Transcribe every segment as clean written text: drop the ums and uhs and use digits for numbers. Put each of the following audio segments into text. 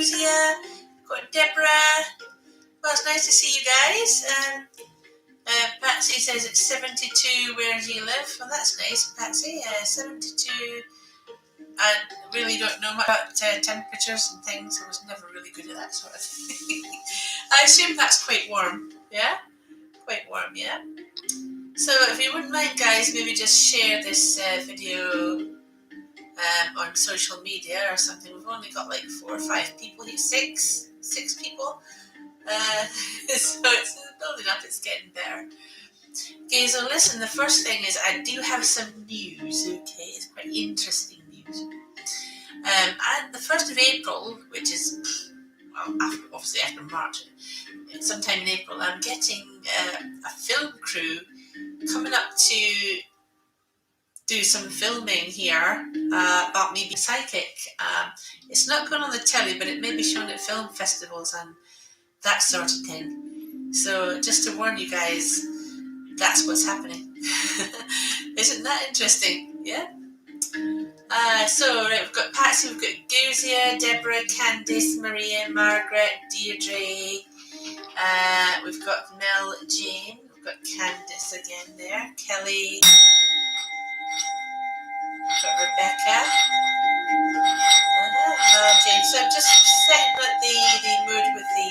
Guzia, got Deborah. Well, it's nice to see you guys. Patsy says it's 72 where do you live? Well, that's nice, Patsy. 72. I really don't know much about temperatures and things. I was never really good at that sort of thing. I assume that's quite warm. Yeah? Quite warm, yeah? So if you wouldn't mind, guys, maybe just share this video on social media or something. We've only got like 4 or 5 people here. Six people. So it's building up, it's getting better. Okay, so listen, the first thing is I do have some news, okay? It's quite interesting news. And the 1st of April, which is, well, obviously after March, sometime in April, I'm getting a film crew coming up to do some filming here about me being psychic. It's not going on the telly, but it may be shown at film festivals and that sort of thing. So just to warn you guys, that's what's happening. Isn't that interesting? Yeah? So right, we've got Patsy, we've got Guzia, Deborah, Candice, Maria, Margaret, Deirdre. We've got Mel, Jane. We've got Candice again there. Kelly. We've got Rebecca. Jane. So I'm just setting up the mood with the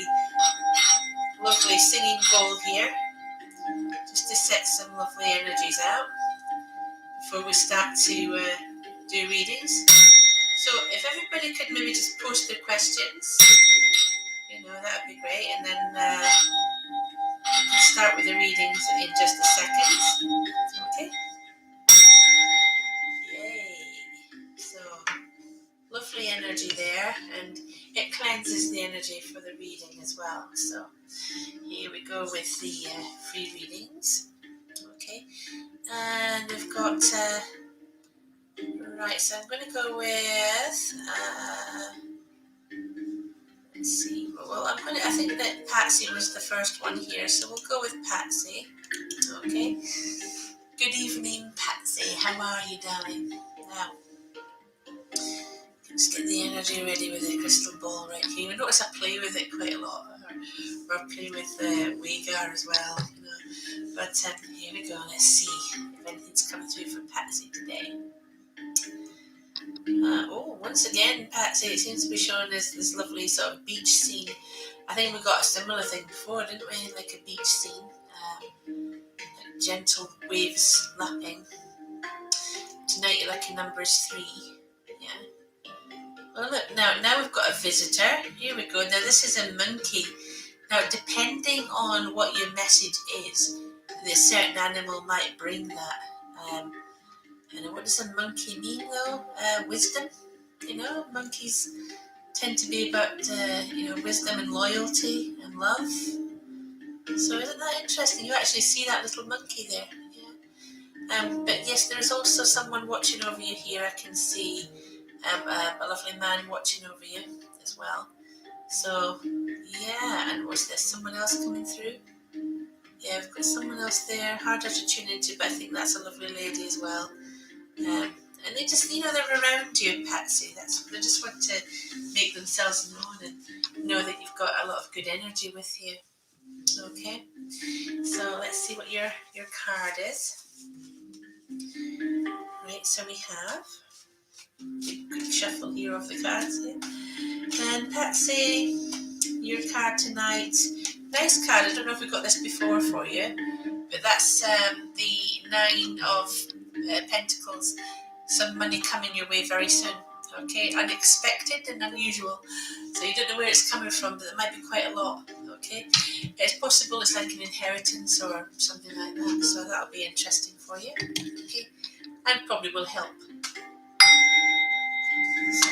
lovely singing bowl here. Just to set some lovely energies out before we start to do readings. So if everybody could maybe just post their questions, that would be great. And then we can start with the readings in just a second. Okay. Yay. So lovely energy there, and it cleanses the energy for the reading as well. So here we go with the free readings. Okay. And we've got... right, so I'm going to go with, let's see, well, I think that Patsy was the first one here, so we'll go with Patsy. Okay. Good evening, Patsy. How are you, darling? Now, let's get the energy ready with the crystal ball right here. You notice I play with it quite a lot, or I play with Uyghur as well, But here we go. Let's see if anything's coming through for Patsy today. Once again, Patsy, it seems to be showing this lovely sort of beach scene. I think we got a similar thing before, didn't we? Like a beach scene. Like gentle waves lapping. Tonight you're lucky number is 3. Yeah. Well, look, now we've got a visitor. Here we go. Now this is a monkey. Now, depending on what your message is, the certain animal might bring that. And what does a monkey mean, though? Wisdom. Monkeys tend to be about, wisdom and loyalty and love. So isn't that interesting? You actually see that little monkey there. Yeah. But yes, there is also someone watching over you here. I can see a lovely man watching over you as well. So, yeah. And what's this? Someone else coming through? Yeah, we've got someone else there. Harder to tune into, but I think that's a lovely lady as well. And they just, they're around you, Patsy. They just want to make themselves known and know that you've got a lot of good energy with you. Okay, so let's see what your card is. Right, so we have a quick shuffle here of the cards here. And Patsy, your card tonight. Nice card. I don't know if we got this before for you, but that's the 9 of Pentacles. Some money coming your way very soon. Okay, unexpected and unusual. So you don't know where it's coming from, but it might be quite a lot. Okay, it's possible it's like an inheritance or something like that. So that'll be interesting for you. Okay, and probably will help. So,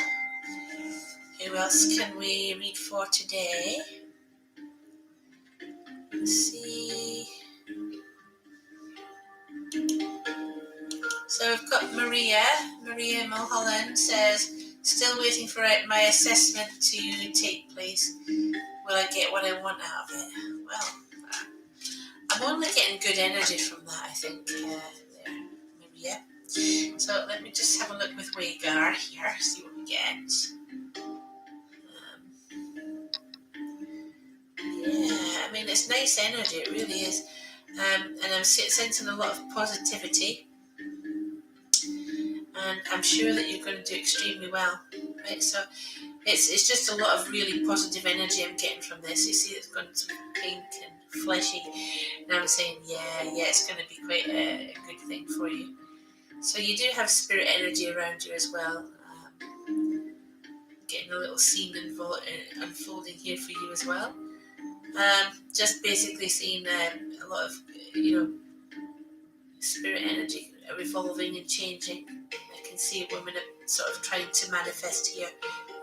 who else can we read for today? Let's see. So we've got Maria. Maria Mulholland says, still waiting for my assessment to take place. Will I get what I want out of it? Well, I'm only getting good energy from that, I think, there, Maria. So let me just have a look with Uyghur here, see what we get. it's nice energy, it really is. And I'm sensing a lot of positivity, and I'm sure that you're going to do extremely well, right? So it's just a lot of really positive energy I'm getting from this. You see, it's gone to pink and fleshy, and I'm saying, yeah, it's going to be quite a good thing for you. So you do have spirit energy around you as well. Getting a little scene unfolding here for you as well. Just basically seeing a lot of, spirit energy revolving and changing. I can see a woman sort of trying to manifest here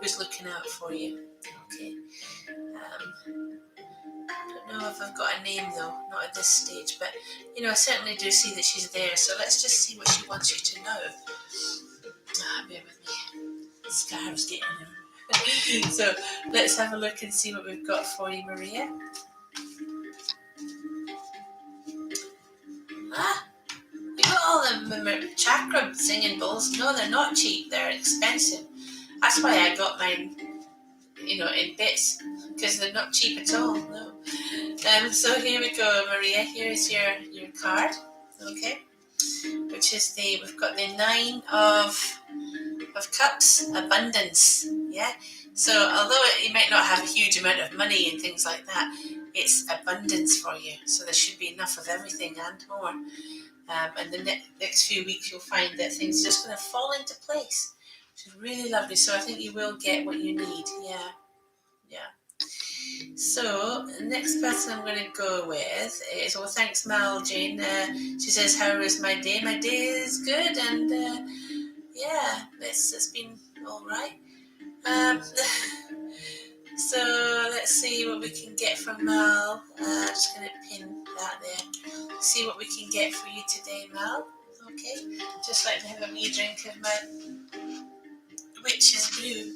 who's looking out for you. Okay. Don't know if I've got a name though, not at this stage, but I certainly do see that she's there. So let's just see what she wants you to know. Bear with me. The scarves getting there. So let's have a look and see what we've got for you, Maria. You got all the chakra singing bowls. No, they're not cheap. They're expensive. That's why I got mine, in bits, because they're not cheap at all. No. So here we go, Maria. Here's your card. Okay. Which is we've got the 9 of Cups, abundance. Yeah. So although you might not have a huge amount of money and things like that, it's abundance for you. So there should be enough of everything and more. And the next few weeks you'll find that things are just going to fall into place, which is really lovely. So I think you will get what you need. Yeah. So the next person I'm going to go with is, well, thanks, Mal Jane. She says, how is my day? My day is good, and it's been all right. So let's see what we can get from Mal. Just going to pin that there. See what we can get for you today, Mal. Okay, just like to have a wee drink of my Witch's Brew.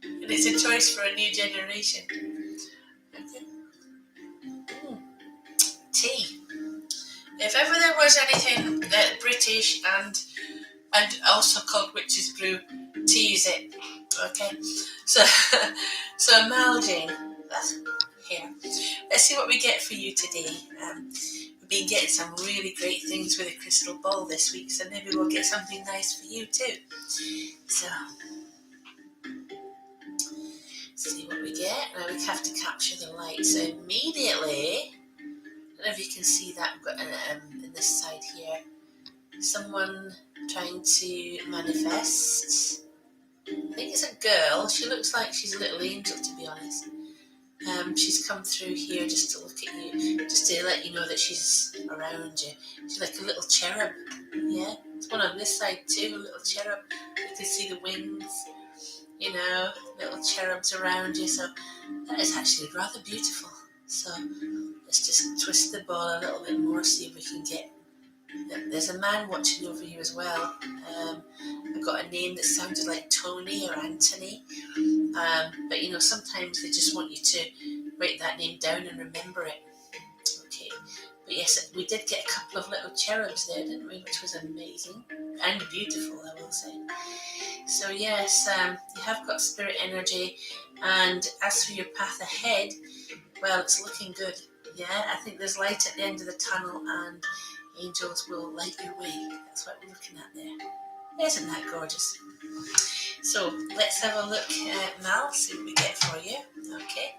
And it's a choice for a new generation. Okay. Tea. If ever there was anything that British and also called Witch's Brew, tea is it. Okay. So Mal Jane, that's here. Let's see what we get for you today. We've been getting some really great things with a crystal ball this week, so maybe we'll get something nice for you too. So, see what we get. Now we have to capture the light. So immediately, I don't know if you can see that in this side here. Someone trying to manifest. I think it's a girl. She looks like she's a little angel, to be honest. She's come through here just to look at you, just to let you know that she's around you. She's like a little cherub. Yeah, there's one on this side too, a little cherub. You can see the wings, little cherubs around you. So that is actually rather beautiful. So let's just twist the ball a little bit more, see if we can get. There's a man watching over you as well. I've got a name that sounded like Tony or Anthony. But sometimes they just want you to write that name down and remember it. Okay. But yes, we did get a couple of little cherubs there, didn't we? Which was amazing and beautiful, I will say. So yes, you have got spirit energy, and as for your path ahead, well, it's looking good. Yeah, I think there's light at the end of the tunnel, and angels will light your way. That's what we're looking at there. Isn't that gorgeous? So let's have a look at Mal, see what we get for you. Okay.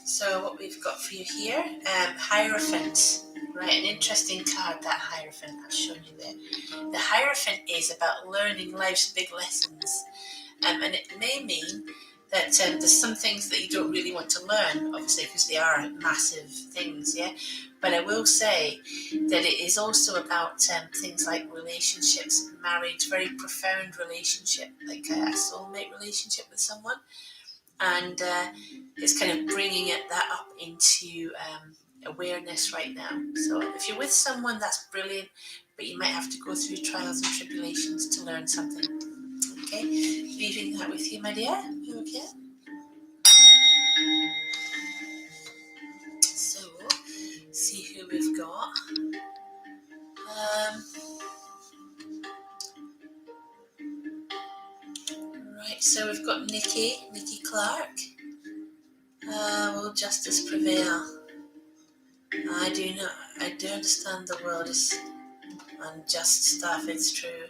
So what we've got for you here, Hierophant. Right, an interesting card, that Hierophant I've shown you there. The Hierophant is about learning life's big lessons. And it may mean that there's some things that you don't really want to learn, obviously, because they are massive things, yeah? But I will say that it is also about things like relationships, marriage, very profound relationship, like a soulmate relationship with someone. And it's kind of bringing that up into awareness right now. So if you're with someone, that's brilliant, but you might have to go through trials and tribulations to learn something. Okay, leaving that with you, my dear. Okay. So, see who we've got. so we've got Nikki Clark. Will justice prevail? I do understand the world is unjust stuff, it's true.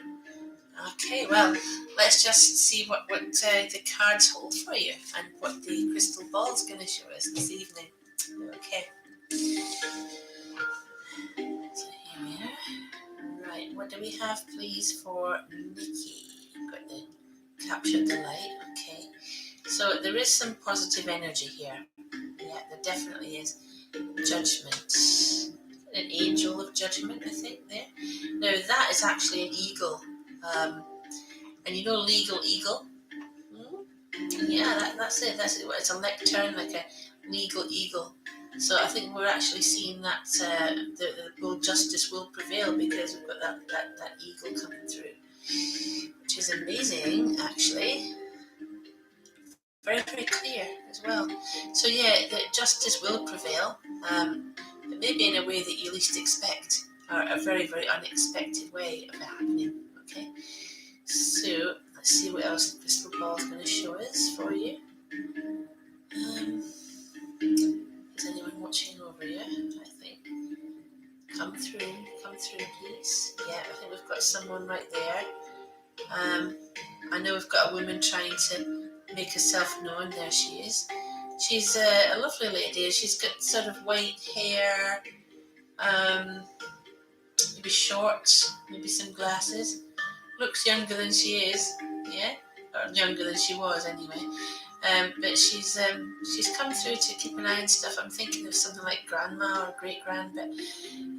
Okay, well, let's just see what the cards hold for you and what the crystal ball is going to show us this evening. Okay. So here we are. Right, what do we have, please, for Nikki? Got the captured the light. Okay. So there is some positive energy here. Yeah, there definitely is. Judgment. An angel of judgment, I think, there. Now, that is actually an eagle. And you know legal eagle? Yeah, that's it. That's it. It's a lectern, like a legal eagle. So I think we're actually seeing that the justice will prevail because we've got that eagle coming through, which is amazing, actually. Very, very clear as well. So yeah, the justice will prevail, but maybe in a way that you least expect, or a very, very unexpected way of it happening. Okay, so let's see what else the crystal ball is going to show us for you. Is anyone watching over you? I think. Come through, please. Yeah, I think we've got someone right there. I know we've got a woman trying to make herself known. There she is. She's a lovely lady. She's got sort of white hair, maybe shorts, maybe some glasses. Looks younger than she is, yeah, or younger than she was anyway. But she's come through to keep an eye on stuff. I'm thinking of something like grandma or great grand, but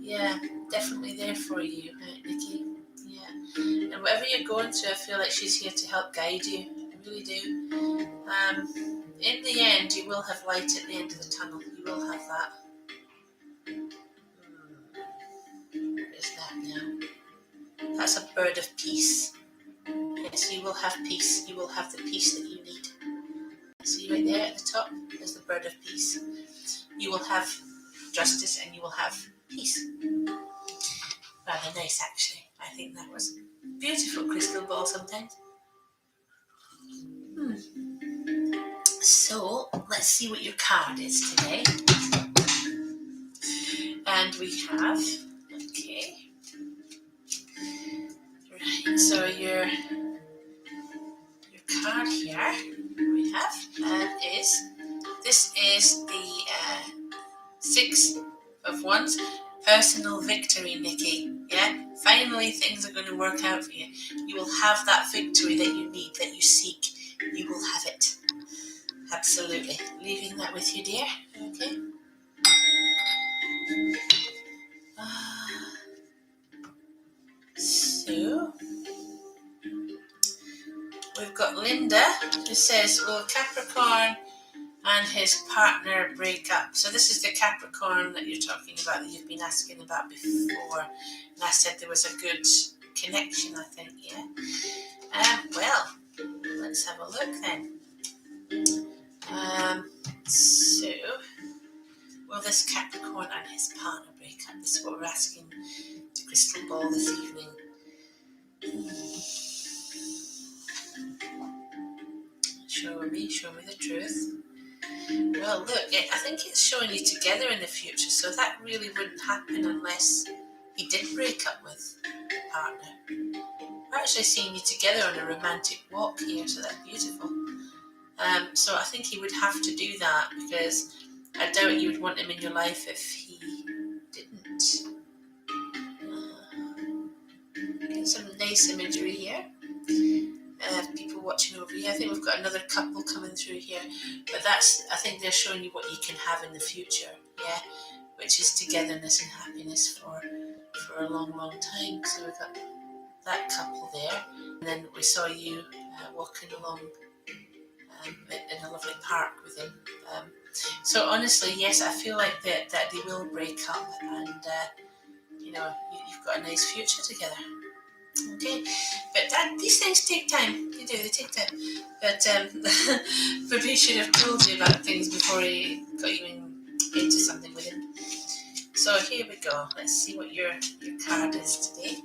yeah, definitely there for you, Nikki. Yeah, and whatever you're going through, I feel like she's here to help guide you. I really do. In the end, you will have light at the end of the tunnel. You will have that. What is that now? That's a bird of peace. Yes, you will have peace. You will have the peace that you need. See right there at the top? There's the bird of peace. You will have justice and you will have peace. Rather nice, actually. I think that was beautiful crystal ball sometimes. So, let's see what your card is today. And we have, okay. Right, so your card here we have this is the Six of Wands, personal victory, Nikki. Yeah, finally things are going to work out for you. You will have that victory that you need, that you seek. You will have it. Absolutely. Leaving that with you, dear. Okay. So we've got Linda who says, will Capricorn and his partner break up? So this is the Capricorn that you're talking about, that you've been asking about before. And I said there was a good connection, I think, yeah. Well, let's have a look then. So, will this Capricorn and his partner break up? This is what we're asking the crystal ball this evening. Show me the truth. Well, look, I think it's showing you together in the future, so that really wouldn't happen unless he did break up with the partner. We're actually seeing you together on a romantic walk here, so that's beautiful. So I think he would have to do that, because I doubt you would want him in your life if he didn't. Get some nice imagery here. People watching over here. I think we've got another couple coming through here, but I think they're showing you what you can have in the future, yeah, which is togetherness and happiness for a long, long time. So we've got that couple there, and then we saw you walking along in a lovely park with him. So honestly, yes, I feel like that they will break up, and you've got a nice future together. Okay, but these things take time. They take time. But Fabrice should have told you about things before he got you into something with him. So here we go. Let's see what your card is today.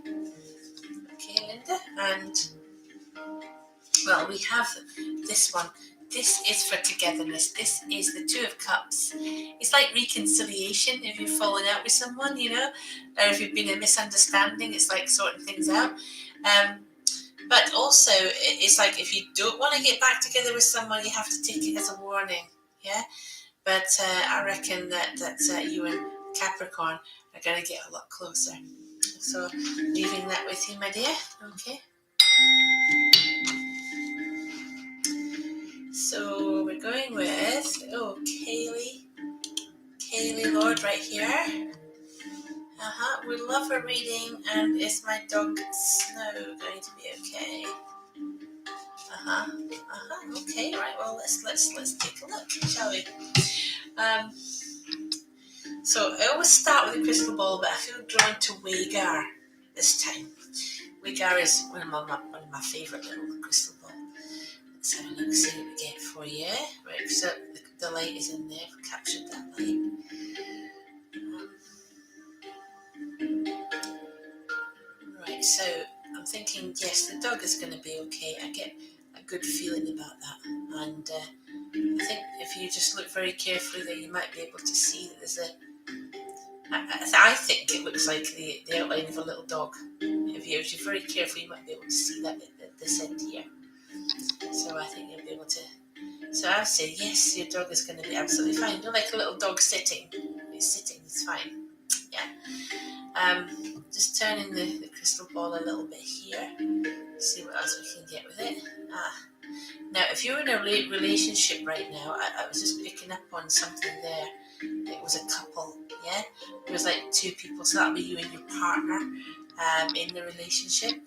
Okay, Linda, and Well, we have this one. This is for togetherness. This is the Two of Cups. It's like reconciliation if you've fallen out with someone, or if you've been in a misunderstanding, it's like sorting things out. But also, it's like if you don't want to get back together with someone, you have to take it as a warning. Yeah. But I reckon that you and Capricorn are going to get a lot closer. So, leaving that with you, my dear. Okay. So we're going with Kaylee Lord right here. We love her reading, and is my dog Snow going to be okay? Okay, right. Well, let's take a look, shall we? So I always start with a crystal ball, but I feel drawn to Wagar this time. Wagar is one of my favourite little crystal balls. Let's have a look, see what we get for you. Right, so the light is in there. We've captured that light. Right, so I'm thinking, yes, the dog is going to be okay. I get a good feeling about that. And I think if you just look very carefully there, you might be able to see that there's I think it looks like the outline of a little dog. If you're very careful, you might be able to see that at this end here. So I think you'll be able to. So I would say, yes, your dog is going to be absolutely fine. You're like a little dog sitting. It's sitting, it's fine. Yeah. Just turning the crystal ball a little bit here. See what else we can get with it. Now, if you're in a relationship right now, I was just picking up on something there. It was a couple, yeah? It was like two people, so that'll be you and your partner in the relationship.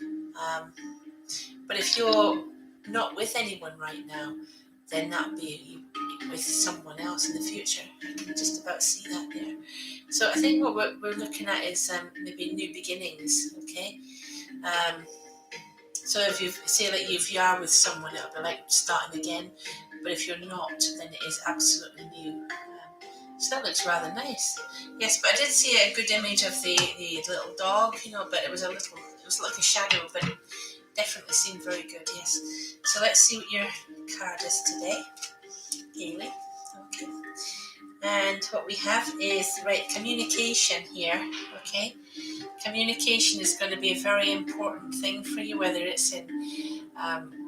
But if you're not with anyone right now, then that'll be you with someone else in the future. I can just about see that there. So I think what we're looking at is maybe new beginnings, okay? So if you are with someone, it'll be like starting again. But if you're not, then it is absolutely new. So that looks rather nice. Yes, but I did see a good image of the little dog, but it was like a shadow, but it definitely seemed very good, yes. So let's see what your card is today, Kaylee. Okay. And what we have is, right, communication here, okay? Communication is going to be a very important thing for you, whether it's in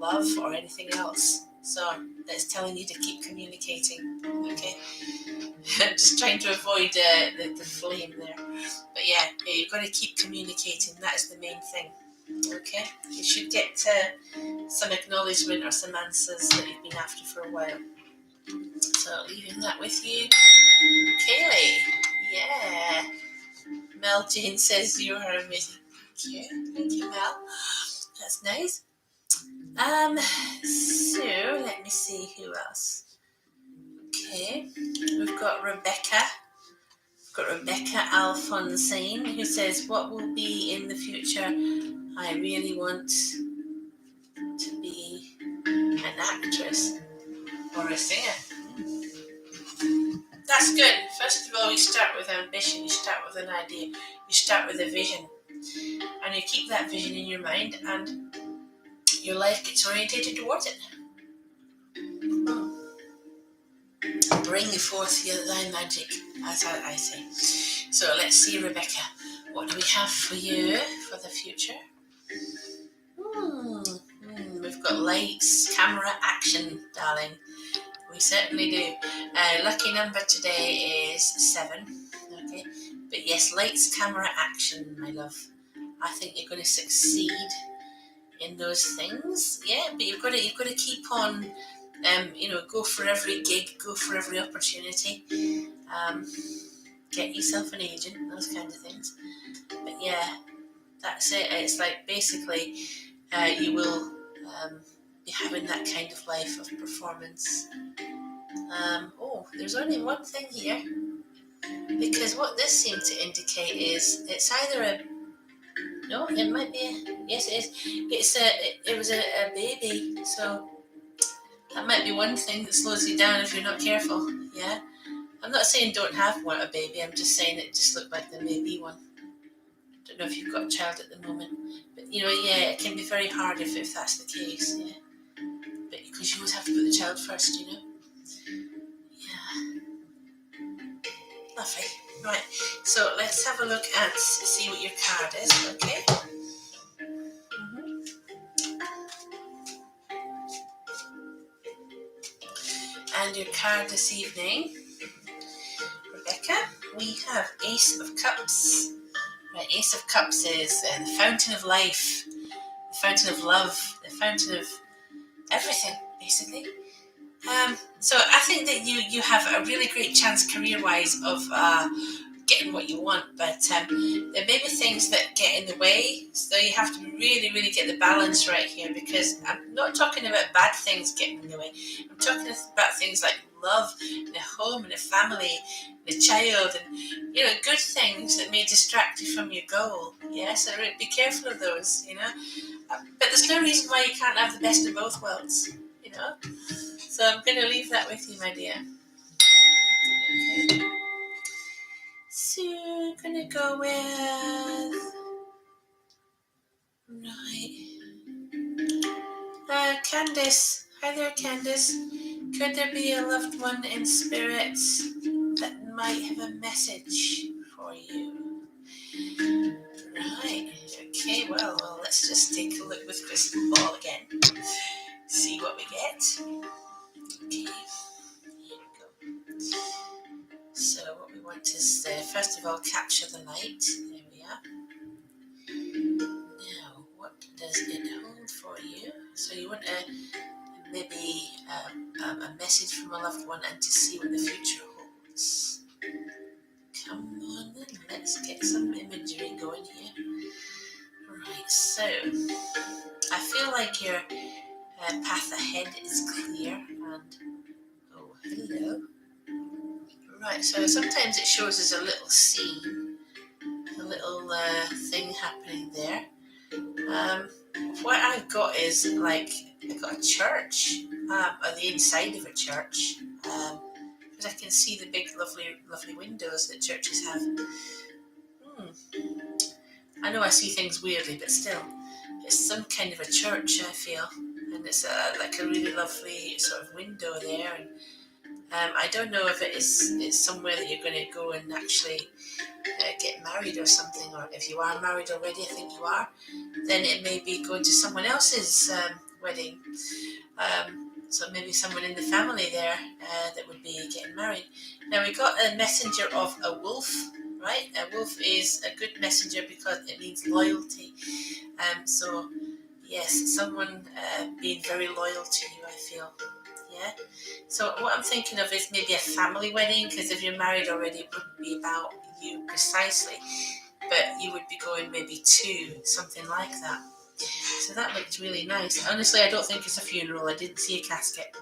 love or anything else. So that's telling you to keep communicating, okay? Just trying to avoid the flame there. But yeah, you've got to keep communicating. That is the main thing, okay? You should get some acknowledgement or some answers that you've been after for a while. So leaving that with you, Kaylee. Yeah. Mel Jane says you are amazing. Thank you, Mel. That's nice. So let me see who else. Okay, we've got Rebecca. Alphonsine, who says, "What will be in the future? I really want to be an actress or a singer." That's good. First of all, you start with ambition. You start with an idea. You start with a vision, and you keep that vision in your mind, and your life gets orientated towards it. Bring forth thy magic, as I say. So let's see, Rebecca. What do we have for you for the future? We've got lights, camera, action, darling. We certainly do. Lucky number today is 7. Okay, but yes, lights, camera, action, my love. I think you're going to succeed in those things. Yeah, but you've got to keep on. Go for every gig, go for every opportunity. Get yourself an agent, those kind of things. But yeah, that's it. It's like basically you will be having that kind of life of performance. There's only one thing here, because what this seems to indicate is it's either it might be yes, it is. It was a baby, so that might be one thing that slows you down if you're not careful. Yeah, I'm not saying don't have a baby. I'm just saying it just looked like there may be one. Don't know if you've got a child at the moment, but yeah, it can be very hard if that's the case. Yeah. because you always have to put the child first, you know. Yeah, lovely. Right, so let's have a look and see what your card is, okay? And your card this evening, Rebecca, we have Ace of Cups. Right, Ace of Cups is the fountain of life, the fountain of love, the fountain of everything, basically. So I think that you have a really great chance career-wise of getting what you want, but there may be things that get in the way, so you have to really, really get the balance right here, because I'm not talking about bad things getting in the way. I'm talking about things like love, and a home, and a family, and a child, and good things that may distract you from your goal. Yeah, so be careful of those, But there's no reason why you can't have the best of both worlds, So I'm going to leave that with you, my dear. Okay. So I'm going to go with... Right. Candice. Hi there, Candice. Could there be a loved one in spirit that might have a message for you? Right. Okay, well, let's just take a look with crystal ball again. See what we get. Okay. Here we go. So what we want is, first of all, capture the light. There we are. Now, what does it hold for you? So you want maybe a message from a loved one, and to see what the future holds. Come on then, let's get some imagery going here. Right, so I feel like your path ahead is clear, and oh, hello. Right, so sometimes it shows us a little scene, a little thing happening there. What I've got is like I've got a church, or the inside of a church, because I can see the big, lovely windows that churches have. I know I see things weirdly, but still, it's some kind of a church, I feel, and it's like a really lovely sort of window there. And I don't know if it's somewhere that you're going to go and actually get married or something, or if you are married already, I think you are, then it may be going to someone else's wedding. So maybe someone in the family there that would be getting married. Now we got a messenger of a wolf, right? A wolf is a good messenger because it means loyalty. So yes, someone being very loyal to you, I feel. Yeah. So what I'm thinking of is maybe a family wedding, because if you're married already, it wouldn't be about you precisely, but you would be going maybe to something like that. So that looked really nice. Honestly, I don't think it's a funeral. I didn't see a casket.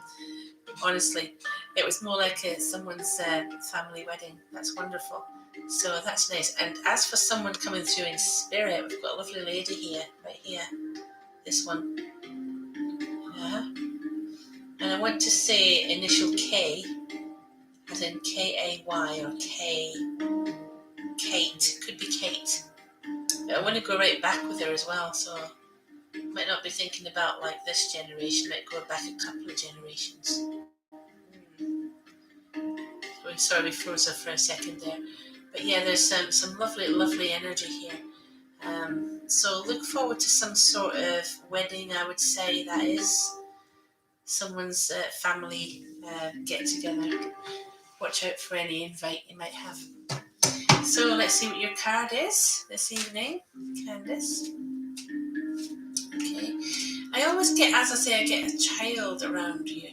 Honestly, it was more like someone's family wedding. That's wonderful. So that's nice. And as for someone coming through in spirit, we've got a lovely lady here, right here. This one. Yeah. And I want to say initial K, as in K-A-Y, or K, Kate. Could be Kate. But I want to go right back with her as well, so might not be thinking about like this generation, might go back a couple of generations. Oh, sorry, we froze her for a second there. But yeah, there's some lovely energy here. So look forward to some sort of wedding, I would say that is. Someone's family get together. Watch out for any invite you might have. So let's see what your card is this evening, Candice. Okay. I always get, as I say, I get a child around you.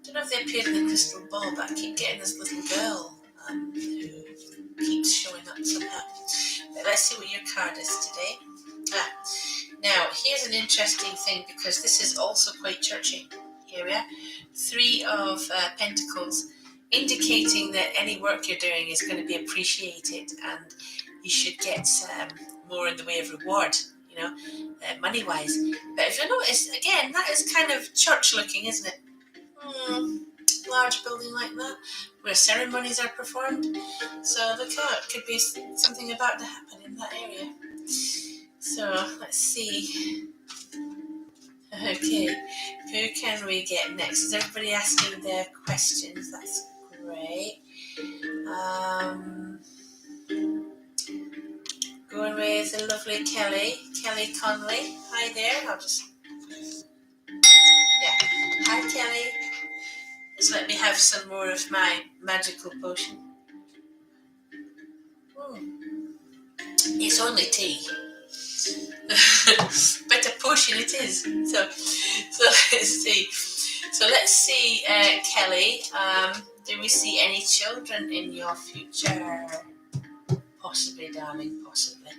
Don't know if they appeared in the crystal ball, but I keep getting this little girl who keeps showing up somehow. But let's see what your card is today. Now, here's an interesting thing, because this is also quite churchy. Here we are. 3 of Pentacles, indicating that any work you're doing is going to be appreciated, and you should get more in the way of reward, money-wise. But if you notice, again, that is kind of church-looking, isn't it? Large building like that, where ceremonies are performed. So look out, it could be something about to happen in that area. So let's see. Okay, who can we get next? Is everybody asking their questions? That's great. Going with the lovely Kelly Conley. Hi there. Hi Kelly. Just let me have some more of my magical potion. It's only tea. But a potion it is. So let's see. So let's see, Kelly. Do we see any children in your future? Possibly, darling, possibly.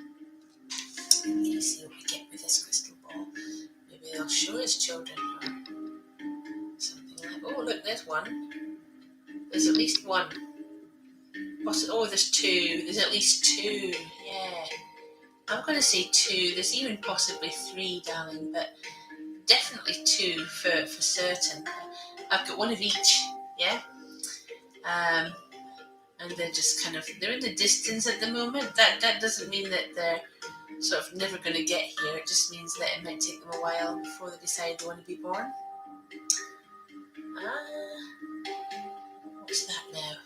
Let me see what we get with this crystal ball. Maybe they'll show us children or something like. Oh, look, there's one. There's at least one. Oh, there's two. There's at least two. Yeah. I'm going to say two. There's even possibly three, darling, but definitely two for certain. I've got one of each. Yeah. And they're just they're in the distance at the moment. That doesn't mean that they're sort of never going to get here. It just means that it might take them a while before they decide they want to be born. What's that now?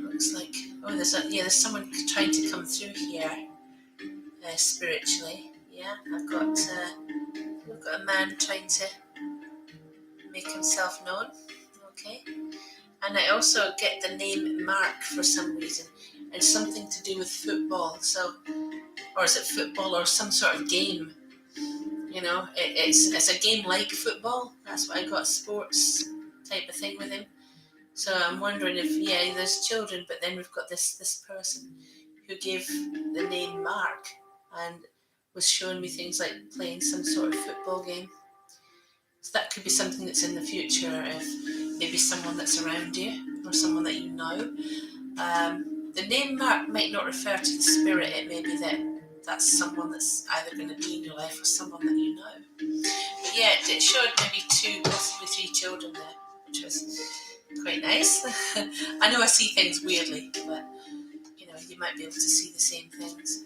Looks like there's someone trying to come through here spiritually. Yeah, I've got a man trying to make himself known. Okay, and I also get the name Mark for some reason, and something to do with football. So, or is it football or some sort of game? You know, it's a game like football. That's what I got, sports type of thing with him. So I'm wondering if there's children, but then we've got this person who gave the name Mark and was showing me things like playing some sort of football game. So that could be something that's in the future, if maybe someone that's around you or someone that you know. The name Mark might not refer to the spirit. It may be that's someone that's either going to be in your life or someone that you know. But yeah, it showed maybe two, possibly three children there, which was quite nice. I know I see things weirdly, but you might be able to see the same things.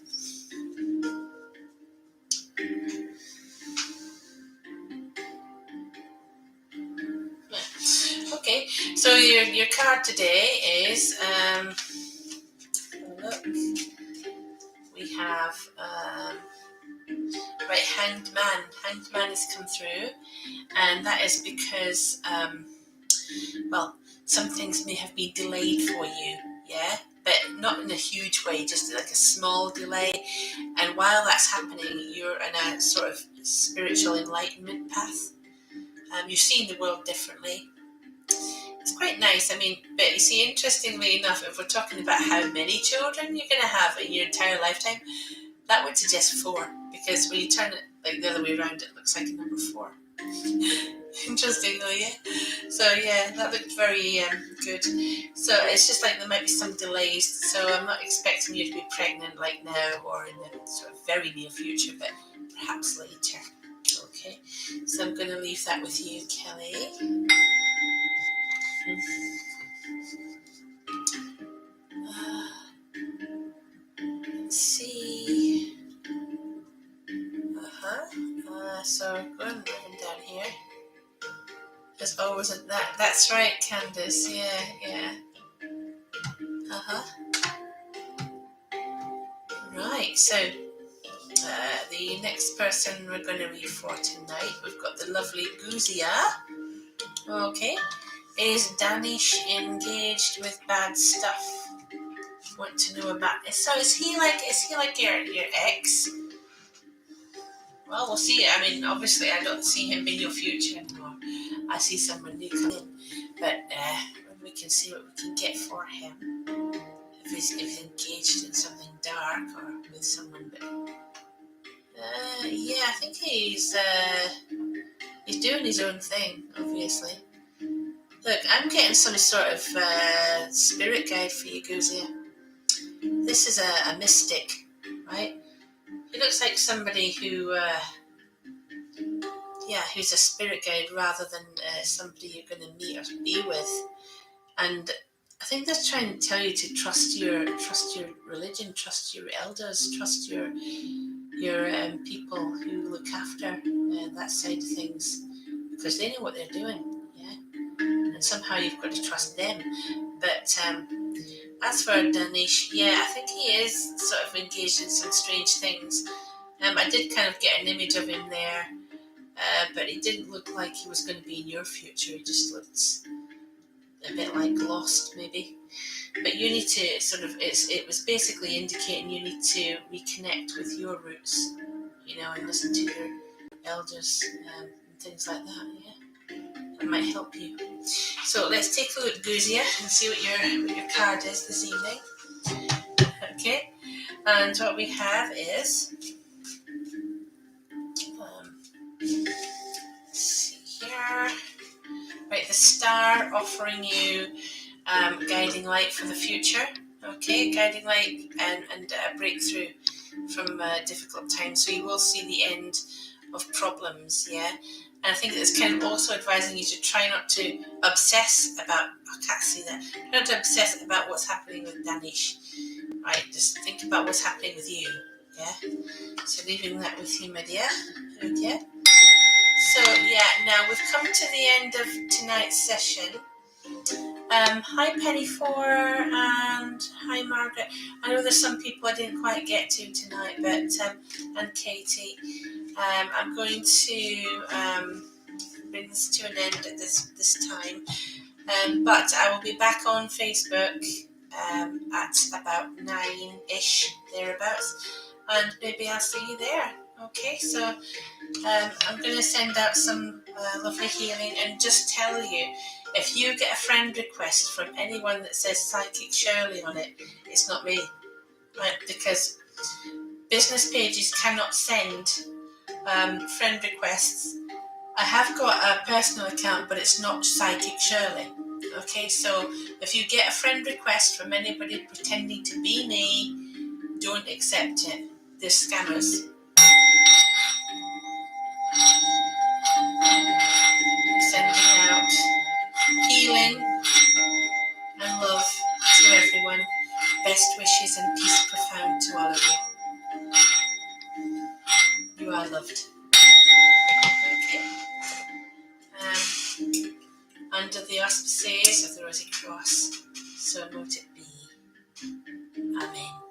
Okay, so your card today is look, we have Hanged Man has come through, and that is because some things may have been delayed for you, yeah, but not in a huge way, just like a small delay. And while that's happening, you're in a sort of spiritual enlightenment path. You're seeing the world differently. It's quite nice. I mean, but you see, interestingly enough, if we're talking about how many children you're going to have in your entire lifetime, that would suggest 4, because when you turn it like the other way around, it looks like a number 4. Interestingly, yeah. So yeah, that looked very good. So it's just like there might be some delays. So I'm not expecting you to be pregnant like now or in the sort of very near future, but perhaps later. Okay. So I'm going to leave that with you, Kelly. Let's see. So going down here. There's always that. That's right, Candace. Yeah. Right. So the next person we're going to read for tonight, we've got the lovely Guzia. Okay. Is Danish engaged with bad stuff? Want to know about it? So is he like your ex? Well, we'll see. I mean, obviously, I don't see him in your future anymore. I see someone new come in, but we can see what we can get for him. If he's engaged in something dark or with someone, but I think he's doing his own thing. Obviously, look, I'm getting some sort of spirit guide for you, Guzia. This is a mystic, right? He looks like somebody who, who's a spirit guide rather than somebody you're going to meet or be with. And I think they're trying to tell you to trust your religion, trust your elders, trust your your people who look after that side of things, because they know what they're doing, yeah. And somehow you've got to trust them. But as for Danish, yeah, I think he is sort of engaged in some strange things. I did kind of get an image of him there, but it didn't look like he was going to be in your future. He just looked a bit like lost, maybe. But you need to sort of, it was basically indicating you need to reconnect with your roots, and listen to your elders and things like that, yeah. That might help you. So let's take a look, Guzia, and see what your card is this evening. Okay, and what we have is, let's see here, right, the star offering you guiding light for the future. Okay, guiding light and breakthrough from difficult times. So you will see the end of problems, yeah. And I think it's kind of also advising you to try not to obsess about. I can't see that. Try not to obsess about what's happening with Danish. Right, just think about what's happening with you. Yeah. So leaving that with you, my dear. Okay. So yeah, now we've come to the end of tonight's session. Hi Penny4 and hi Margaret. I know there's some people I didn't quite get to tonight, but and Katie. I'm going to bring this to an end at this time. But I will be back on Facebook at about 9-ish, thereabouts, and maybe I'll see you there. Okay, so I'm going to send out some lovely healing and just tell you, if you get a friend request from anyone that says Psychic Shirley on it, it's not me, right? Because business pages cannot send friend requests. I have got a personal account, but it's not Psychic Shirley. Okay, so if you get a friend request from anybody pretending to be me, don't accept it. They're scammers. Sending out healing and love to everyone. Best wishes and peace profound to all of you. You are loved. Okay. Under the auspices of the Rosy Cross, so mote it be. Amen.